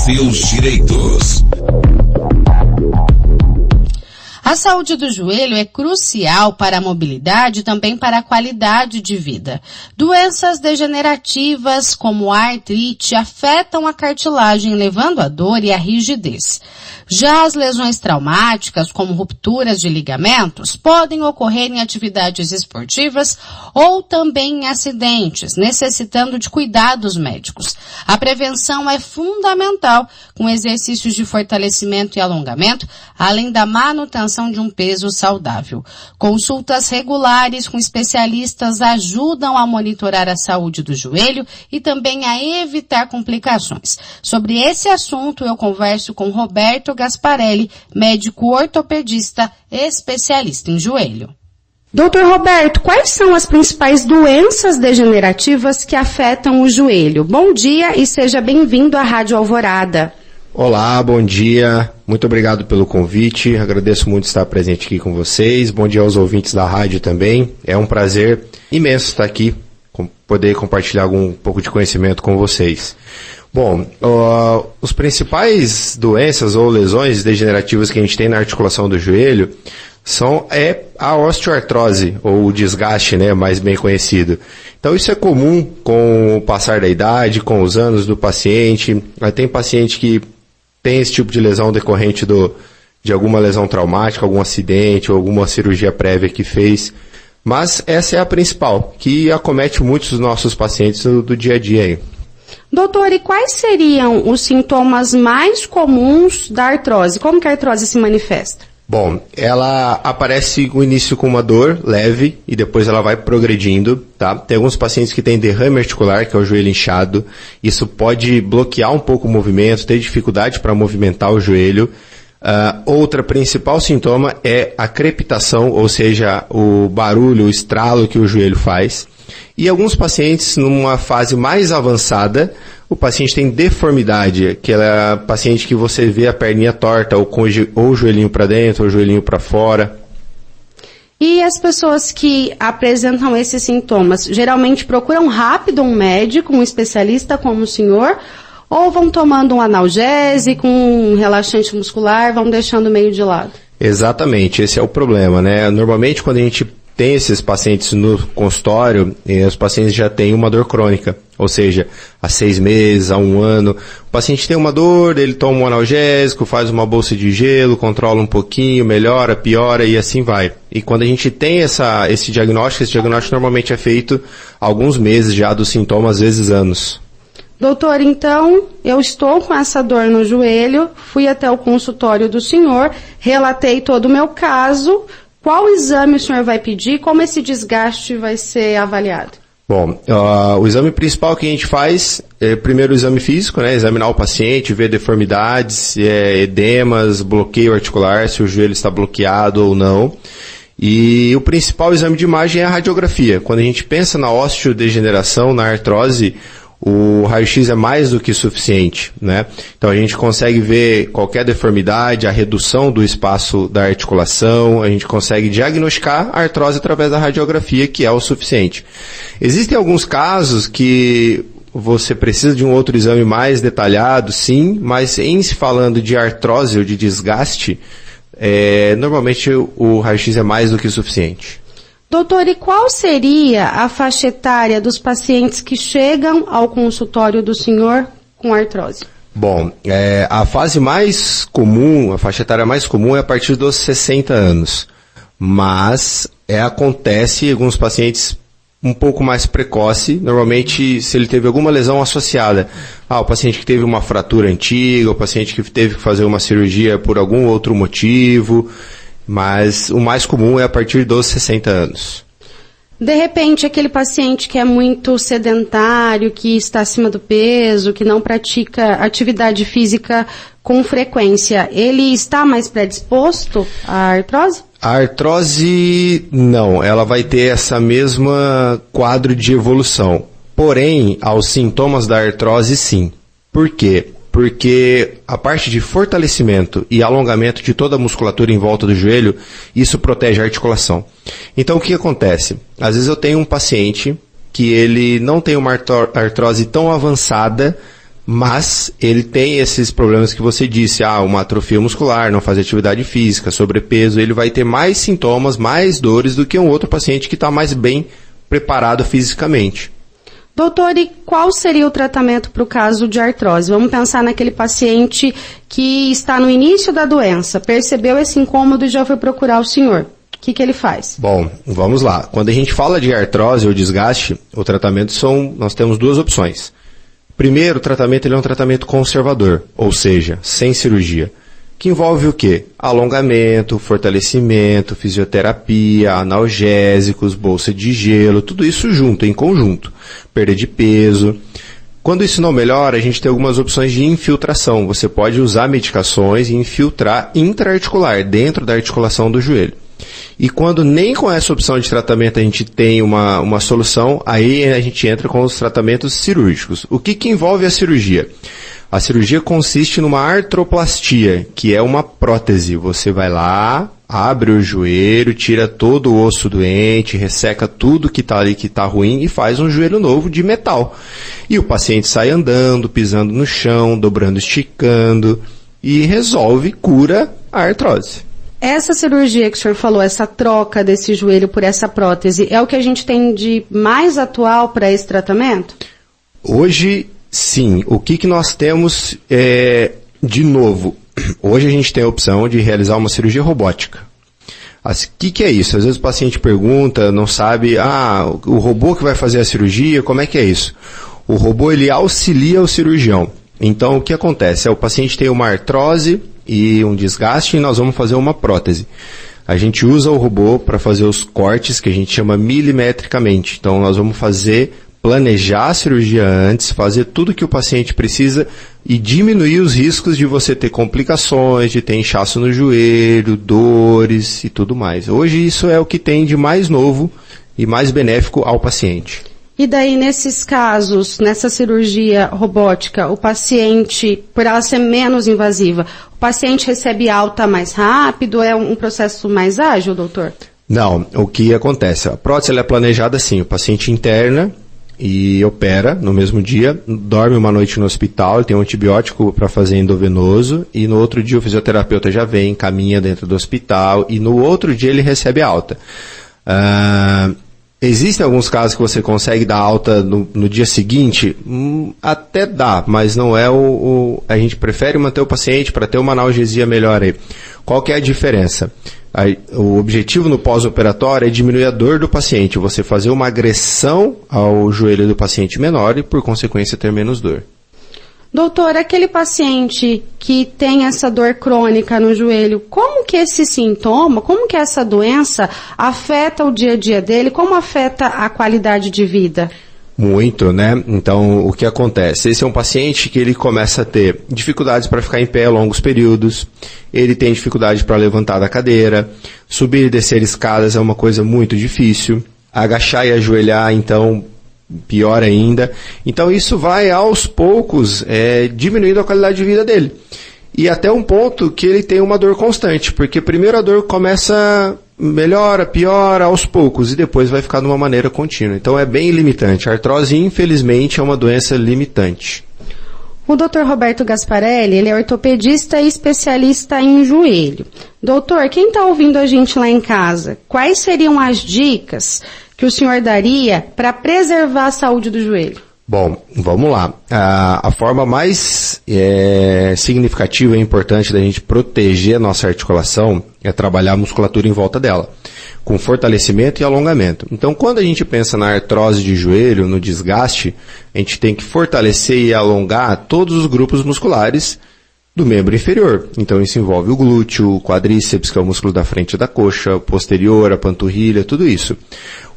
seus direitos. A saúde do joelho é crucial para a mobilidade e também para a qualidade de vida. Doenças degenerativas como a artrite afetam a cartilagem, levando à dor e à rigidez. Já as lesões traumáticas, como rupturas de ligamentos, podem ocorrer em atividades esportivas ou também em acidentes, necessitando de cuidados médicos. A prevenção é fundamental, com exercícios de fortalecimento e alongamento, além da manutenção de um peso saudável. Consultas regulares com especialistas ajudam a monitorar a saúde do joelho e também a evitar complicações. Sobre esse assunto, eu converso com Roberto Gasparelli, médico ortopedista, especialista em joelho. Doutor Roberto, quais são as principais doenças degenerativas que afetam o joelho? Bom dia e seja bem-vindo à Rádio Alvorada. Olá, bom dia. Muito obrigado pelo convite. Agradeço muito estar presente aqui com vocês. Bom dia aos ouvintes da rádio também. É um prazer imenso estar aqui, poder compartilhar um pouco de conhecimento com vocês. Bom, os principais doenças ou lesões degenerativas que a gente tem na articulação do joelho é a osteoartrose, ou o desgaste, né, mais bem conhecido. Então isso é comum com o passar da idade, com os anos do paciente. Tem paciente que tem esse tipo de lesão decorrente de alguma lesão traumática, algum acidente ou alguma cirurgia prévia que fez. Mas essa é a principal, que acomete muitos dos nossos pacientes do dia a dia aí. Doutor, e quais seriam os sintomas mais comuns da artrose? Como que a artrose se manifesta? Bom, ela aparece no início com uma dor leve e depois ela vai progredindo, tá? Tem alguns pacientes que têm derrame articular, que é o joelho inchado. Isso pode bloquear um pouco o movimento, ter dificuldade para movimentar o joelho. Outra principal sintoma é a crepitação, ou seja, o barulho, o estralo que o joelho faz. E alguns pacientes, numa fase mais avançada, o paciente tem deformidade, aquela paciente que você vê a perninha torta, ou o joelhinho para dentro, ou o joelhinho para fora. E as pessoas que apresentam esses sintomas, geralmente procuram rápido um médico, um especialista como o senhor, ou vão tomando um analgésico, um relaxante muscular, vão deixando meio de lado? Exatamente, esse é o problema, né? Normalmente quando a gente tem esses pacientes no consultório, os pacientes já têm uma dor crônica, ou seja, há 6 meses, há 1 ano. O paciente tem uma dor, ele toma um analgésico, faz uma bolsa de gelo, controla um pouquinho, melhora, piora e assim vai. E quando a gente tem esse diagnóstico normalmente é feito há alguns meses já dos sintomas, às vezes anos. Doutor, então, eu estou com essa dor no joelho, fui até o consultório do senhor, relatei todo o meu caso. Qual exame o senhor vai pedir? Como esse desgaste vai ser avaliado? Bom, o exame principal que a gente faz é primeiro o exame físico, né? Examinar o paciente, ver deformidades, edemas, bloqueio articular, se o joelho está bloqueado ou não. E o principal exame de imagem é a radiografia. Quando a gente pensa na osteodegeneração, na artrose, o raio-x é mais do que suficiente, né? Então a gente consegue ver qualquer deformidade, a redução do espaço da articulação, a gente consegue diagnosticar a artrose através da radiografia, que é o suficiente. Existem alguns casos que você precisa de um outro exame mais detalhado, sim, mas em se falando de artrose ou de desgaste, normalmente o raio-x é mais do que suficiente. Doutor, e qual seria a faixa etária dos pacientes que chegam ao consultório do senhor com artrose? Bom, a fase mais comum, a faixa etária mais comum é a partir dos 60 anos. Mas acontece em alguns pacientes um pouco mais precoce, normalmente se ele teve alguma lesão associada. O paciente que teve uma fratura antiga, o paciente que teve que fazer uma cirurgia por algum outro motivo. Mas o mais comum é a partir dos 60 anos. De repente, aquele paciente que é muito sedentário, que está acima do peso, que não pratica atividade física com frequência, ele está mais predisposto à artrose? A artrose, não. Ela vai ter essa mesma quadro de evolução. Porém, aos sintomas da artrose, sim. Por quê? Porque a parte de fortalecimento e alongamento de toda a musculatura em volta do joelho, isso protege a articulação. Então, o que acontece? Às vezes eu tenho um paciente que ele não tem uma artrose tão avançada mas ele tem esses problemas que você disse, uma atrofia muscular, não fazer atividade física, sobrepeso, ele vai ter mais sintomas, mais dores do que um outro paciente que está mais bem preparado fisicamente. Doutor, e qual seria o tratamento para o caso de artrose? Vamos pensar naquele paciente que está no início da doença, percebeu esse incômodo e já foi procurar o senhor. O que ele faz? Bom, vamos lá. Quando a gente fala de artrose ou desgaste, o tratamento nós temos duas opções. Primeiro, o tratamento ele é um tratamento conservador, ou seja, sem cirurgia, que envolve o quê? Alongamento, fortalecimento, fisioterapia, analgésicos, bolsa de gelo, tudo isso junto, em conjunto. Perda de peso. Quando isso não melhora, a gente tem algumas opções de infiltração. Você pode usar medicações e infiltrar intraarticular, dentro da articulação do joelho. E quando nem com essa opção de tratamento a gente tem uma solução, aí a gente entra com os tratamentos cirúrgicos. O que envolve a cirurgia? A cirurgia consiste numa artroplastia, que é uma prótese. Você vai lá, abre o joelho, tira todo o osso doente, resseca tudo que está ali que está ruim e faz um joelho novo de metal. E o paciente sai andando, pisando no chão, dobrando, esticando e resolve, cura a artrose. Essa cirurgia que o senhor falou, essa troca desse joelho por essa prótese, é o que a gente tem de mais atual para esse tratamento? Hoje, sim. O que nós temos de novo? Hoje a gente tem a opção de realizar uma cirurgia robótica. O que é isso? Às vezes o paciente pergunta, não sabe, o robô que vai fazer a cirurgia, como é que é isso? O robô, ele auxilia o cirurgião. Então, o que acontece? O paciente tem uma artrose e um desgaste e nós vamos fazer uma prótese. A gente usa o robô para fazer os cortes que a gente chama milimetricamente. Então, nós vamos planejar a cirurgia antes, fazer tudo que o paciente precisa e diminuir os riscos de você ter complicações, de ter inchaço no joelho, dores e tudo mais. Hoje isso é o que tem de mais novo e mais benéfico ao paciente. E daí, nesses casos, nessa cirurgia robótica, o paciente, por ela ser menos invasiva, o paciente recebe alta mais rápido? É um processo mais ágil, doutor? Não, o que acontece? A prótese ela é planejada assim, o paciente interna e opera no mesmo dia, dorme uma noite no hospital, ele tem um antibiótico para fazer endovenoso e no outro dia o fisioterapeuta já vem, caminha dentro do hospital e no outro dia ele recebe alta. Existem alguns casos que você consegue dar alta no dia seguinte? Até dá, mas não é a gente prefere manter o paciente para ter uma analgesia melhor aí. Qual que é a diferença? O objetivo no pós-operatório é diminuir a dor do paciente, você fazer uma agressão ao joelho do paciente menor e, por consequência, ter menos dor. Doutor, aquele paciente que tem essa dor crônica no joelho, como que esse sintoma, como que essa doença afeta o dia a dia dele, como afeta a qualidade de vida? Muito, né? Então, o que acontece? Esse é um paciente que ele começa a ter dificuldades para ficar em pé longos períodos, ele tem dificuldade para levantar da cadeira, subir e descer escadas é uma coisa muito difícil, agachar e ajoelhar, então, pior ainda. Então, isso vai, aos poucos, diminuindo a qualidade de vida dele. E até um ponto que ele tem uma dor constante, porque primeiro a dor melhora, piora aos poucos e depois vai ficar de uma maneira contínua. Então é bem limitante. A artrose, infelizmente, é uma doença limitante. O Dr. Roberto Gasparelli, ele é ortopedista e especialista em joelho. Doutor, quem está ouvindo a gente lá em casa, quais seriam as dicas que o senhor daria para preservar a saúde do joelho? Bom, vamos lá. A forma mais significativa e importante da gente proteger a nossa articulação é trabalhar a musculatura em volta dela, com fortalecimento e alongamento. Então, quando a gente pensa na artrose de joelho, no desgaste, a gente tem que fortalecer e alongar todos os grupos musculares do membro inferior. Então, isso envolve o glúteo, o quadríceps, que é o músculo da frente da coxa, o posterior, a panturrilha, tudo isso.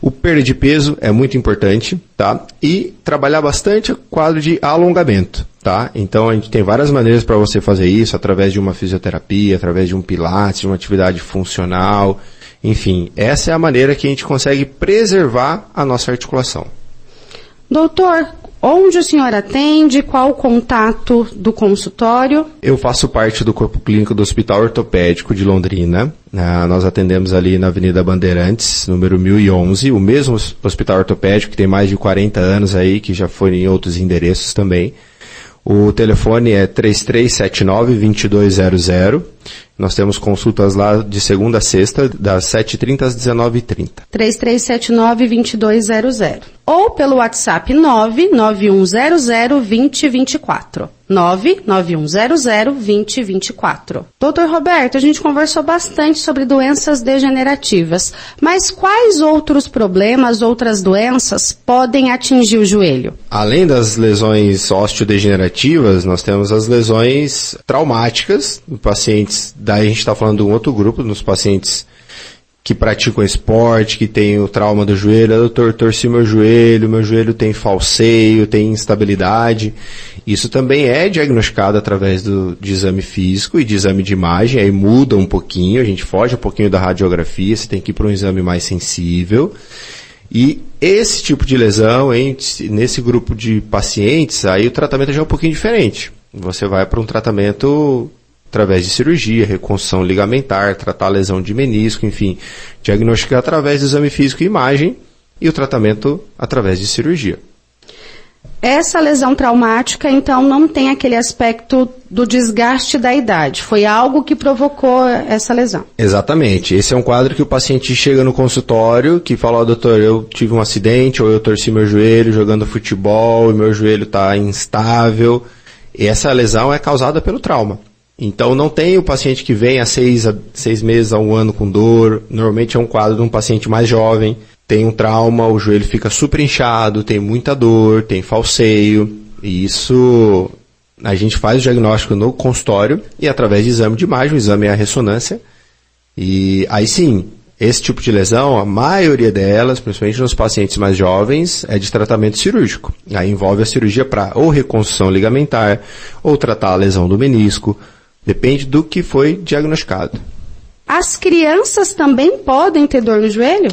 O perda de peso é muito importante, tá? E trabalhar bastante o quadro de alongamento, tá? Então, a gente tem várias maneiras para você fazer isso, através de uma fisioterapia, através de um pilates, de uma atividade funcional, enfim. Essa é a maneira que a gente consegue preservar a nossa articulação. Doutor, onde o senhor atende? Qual o contato do consultório? Eu faço parte do corpo clínico do Hospital Ortopédico de Londrina. Nós atendemos ali na Avenida Bandeirantes, número 1011, o mesmo hospital ortopédico que tem mais de 40 anos aí, que já foi em outros endereços também. O telefone é 3379-2200. Nós temos consultas lá de segunda a sexta, das 7h30 às 19h30. 3379-2200. Ou pelo WhatsApp 99100-2024. 99100-2024. Doutor Roberto, a gente conversou bastante sobre doenças degenerativas, mas quais outros problemas, outras doenças podem atingir o joelho? Além das lesões osteodegenerativas, nós temos as lesões traumáticas, pacientes, daí a gente está falando de um outro grupo, nos pacientes que praticam esporte, que tem o trauma do joelho. Doutor, torci meu joelho tem falseio, tem instabilidade. Isso também é diagnosticado através de exame físico e de exame de imagem, aí muda um pouquinho, a gente foge um pouquinho da radiografia, você tem que ir para um exame mais sensível. E esse tipo de lesão, nesse grupo de pacientes, aí o tratamento já é um pouquinho diferente. Você vai para um tratamento através de cirurgia, reconstrução ligamentar, tratar a lesão de menisco, enfim, diagnosticar através do exame físico e imagem e o tratamento através de cirurgia. Essa lesão traumática, então, não tem aquele aspecto do desgaste da idade. Foi algo que provocou essa lesão. Exatamente. Esse é um quadro que o paciente chega no consultório, que fala, doutor, eu tive um acidente, ou eu torci meu joelho jogando futebol, e meu joelho está instável. E essa lesão é causada pelo trauma. Então, não tem o paciente que vem há 6 meses, a 1 ano com dor. Normalmente é um quadro de um paciente mais jovem, tem um trauma, o joelho fica super inchado, tem muita dor, tem falseio. E isso, a gente faz o diagnóstico no consultório e através de exame de imagem, o exame é a ressonância. E aí sim, esse tipo de lesão, a maioria delas, principalmente nos pacientes mais jovens, é de tratamento cirúrgico. Aí envolve a cirurgia para ou reconstrução ligamentar, ou tratar a lesão do menisco. Depende do que foi diagnosticado. As crianças também podem ter dor no joelho?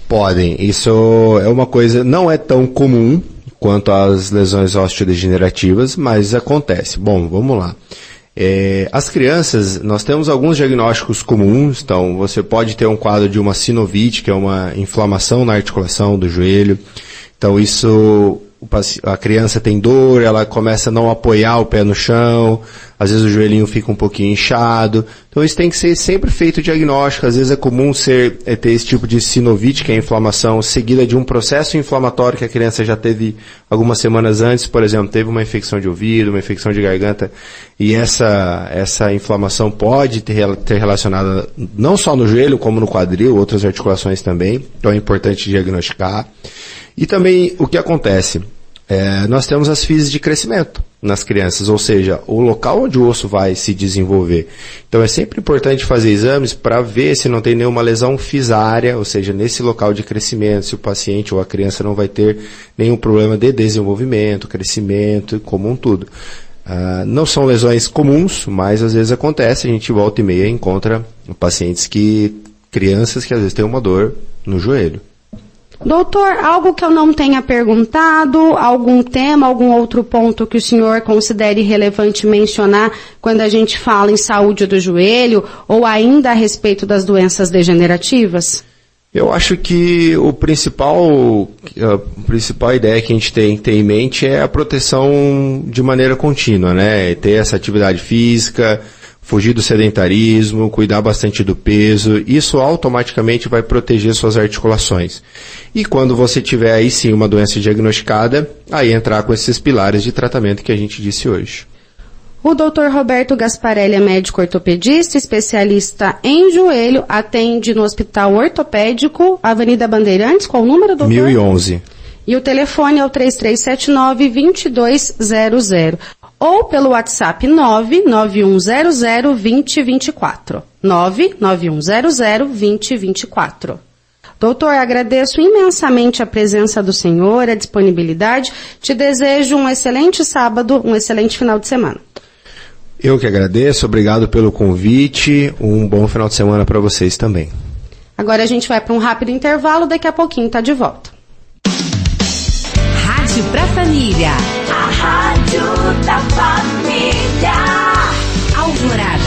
Podem. Isso é uma coisa, não é tão comum quanto as lesões osteodegenerativas, mas acontece. Bom, vamos lá. As crianças, nós temos alguns diagnósticos comuns, então você pode ter um quadro de uma sinovite, que é uma inflamação na articulação do joelho. Então isso, a criança tem dor, ela começa a não apoiar o pé no chão, às vezes o joelhinho fica um pouquinho inchado. Então isso tem que ser sempre feito diagnóstico. Às vezes é comum ter esse tipo de sinovite, que é a inflamação seguida de um processo inflamatório que a criança já teve algumas semanas antes. Por exemplo, teve uma infecção de ouvido, uma infecção de garganta, e essa inflamação pode ter relacionada não só no joelho, como no quadril, outras articulações também. Então é importante diagnosticar. E também o que acontece? Nós temos as fases de crescimento nas crianças, ou seja, o local onde o osso vai se desenvolver. Então é sempre importante fazer exames para ver se não tem nenhuma lesão fisária, ou seja, nesse local de crescimento, se o paciente ou a criança não vai ter nenhum problema de desenvolvimento, crescimento, como um todo. Não são lesões comuns, mas às vezes acontece, a gente volta e meia encontra crianças que às vezes têm uma dor no joelho. Doutor, algo que eu não tenha perguntado, algum tema, algum outro ponto que o senhor considere relevante mencionar quando a gente fala em saúde do joelho ou ainda a respeito das doenças degenerativas? Eu acho que a principal ideia que a gente tem que ter em mente é a proteção de maneira contínua, né? Ter essa atividade física, fugir do sedentarismo, cuidar bastante do peso, isso automaticamente vai proteger suas articulações. E quando você tiver aí sim uma doença diagnosticada, aí entrar com esses pilares de tratamento que a gente disse hoje. O Dr. Roberto Gasparelli é médico ortopedista, especialista em joelho, atende no Hospital Ortopédico, Avenida Bandeirantes, qual o número, doutor? 1011. E o telefone é o 3379-2200. Ou pelo WhatsApp 99100-2024. 99100-2024. Doutor, agradeço imensamente a presença do senhor, a disponibilidade. Te desejo um excelente sábado, um excelente final de semana. Eu que agradeço, obrigado pelo convite, um bom final de semana para vocês também. Agora a gente vai para um rápido intervalo, daqui a pouquinho está de volta. Rádio pra Família. A Rádio da Família. Alvorada.